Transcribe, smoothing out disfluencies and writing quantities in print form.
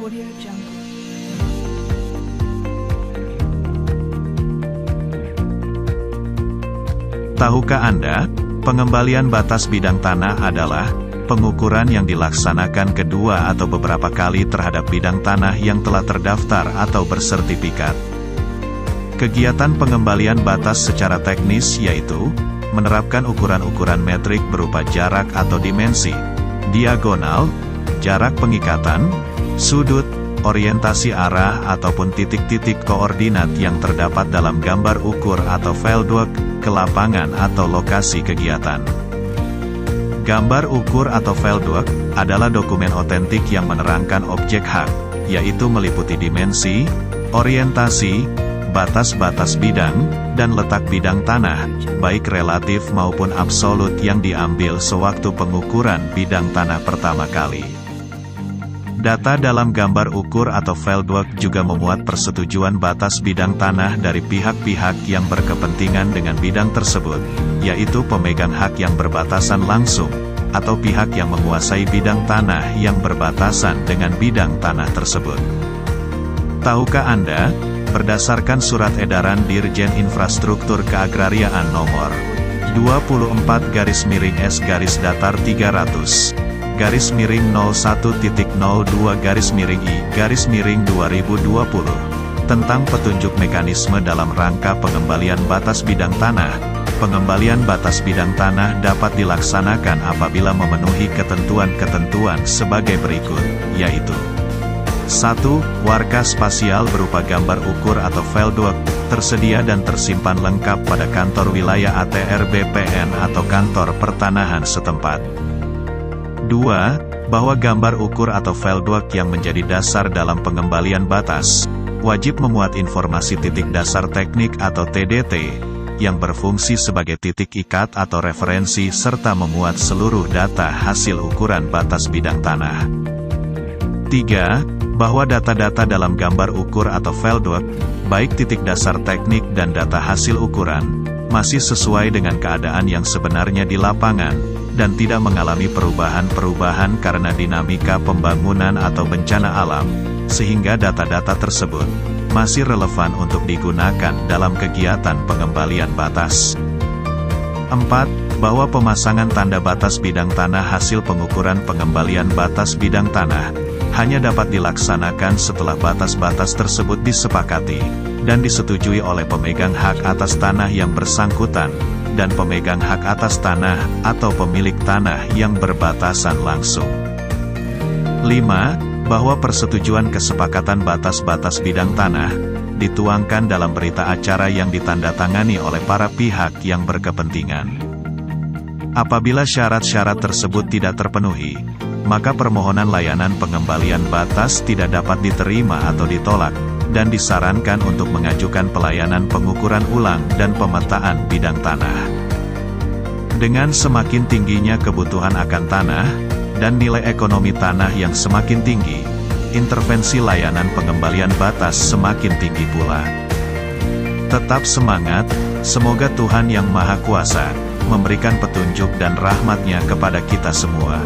Audio Jungle. Tahukah Anda, pengembalian batas bidang tanah adalah pengukuran yang dilaksanakan kedua atau beberapa kali terhadap bidang tanah yang telah terdaftar atau bersertifikat. Kegiatan pengembalian batas secara teknis yaitu menerapkan ukuran-ukuran metrik berupa jarak atau dimensi, diagonal, jarak pengikatan, sudut, orientasi arah ataupun titik-titik koordinat yang terdapat dalam gambar ukur atau fieldwork ke lapangan atau lokasi kegiatan. Gambar ukur atau fieldwork adalah dokumen otentik yang menerangkan objek hak, yaitu meliputi dimensi, orientasi, batas-batas bidang, dan letak bidang tanah, baik relatif maupun absolut yang diambil sewaktu pengukuran bidang tanah pertama kali. Data dalam gambar ukur atau fieldwork juga memuat persetujuan batas bidang tanah dari pihak-pihak yang berkepentingan dengan bidang tersebut, yaitu pemegang hak yang berbatasan langsung, atau pihak yang menguasai bidang tanah yang berbatasan dengan bidang tanah tersebut. Tahukah Anda, berdasarkan Surat Edaran Dirjen Infrastruktur Keagrariaan Nomor 24-01-01.02-I-2020 tentang petunjuk mekanisme dalam rangka pengembalian batas bidang tanah. Pengembalian batas bidang tanah dapat dilaksanakan apabila memenuhi ketentuan-ketentuan sebagai berikut, yaitu 1. Warka spasial berupa gambar ukur atau fieldwork, tersedia dan tersimpan lengkap pada kantor wilayah ATR BPN atau kantor pertanahan setempat. 2. Bahwa gambar ukur atau fieldwork yang menjadi dasar dalam pengembalian batas, wajib memuat informasi titik dasar teknik atau TDT, yang berfungsi sebagai titik ikat atau referensi serta memuat seluruh data hasil ukuran batas bidang tanah. 3. Bahwa data-data dalam gambar ukur atau fieldwork, baik titik dasar teknik dan data hasil ukuran, masih sesuai dengan keadaan yang sebenarnya di lapangan, dan tidak mengalami perubahan-perubahan karena dinamika pembangunan atau bencana alam, sehingga data-data tersebut masih relevan untuk digunakan dalam kegiatan pengembalian batas. 4. Bahwa pemasangan tanda batas bidang tanah hasil pengukuran pengembalian batas bidang tanah hanya dapat dilaksanakan setelah batas-batas tersebut disepakati dan disetujui oleh pemegang hak atas tanah yang bersangkutan dan pemegang hak atas tanah atau pemilik tanah yang berbatasan langsung. 5. Bahwa persetujuan kesepakatan batas-batas bidang tanah dituangkan dalam berita acara yang ditandatangani oleh para pihak yang berkepentingan. Apabila syarat-syarat tersebut tidak terpenuhi, maka permohonan layanan pengembalian batas tidak dapat diterima atau ditolak, dan disarankan untuk mengajukan pelayanan pengukuran ulang dan pemetaan bidang tanah. Dengan semakin tingginya kebutuhan akan tanah, dan nilai ekonomi tanah yang semakin tinggi, intervensi layanan pengembalian batas semakin tinggi pula. Tetap semangat, semoga Tuhan Yang Maha Kuasa memberikan petunjuk dan rahmat-Nya kepada kita semua.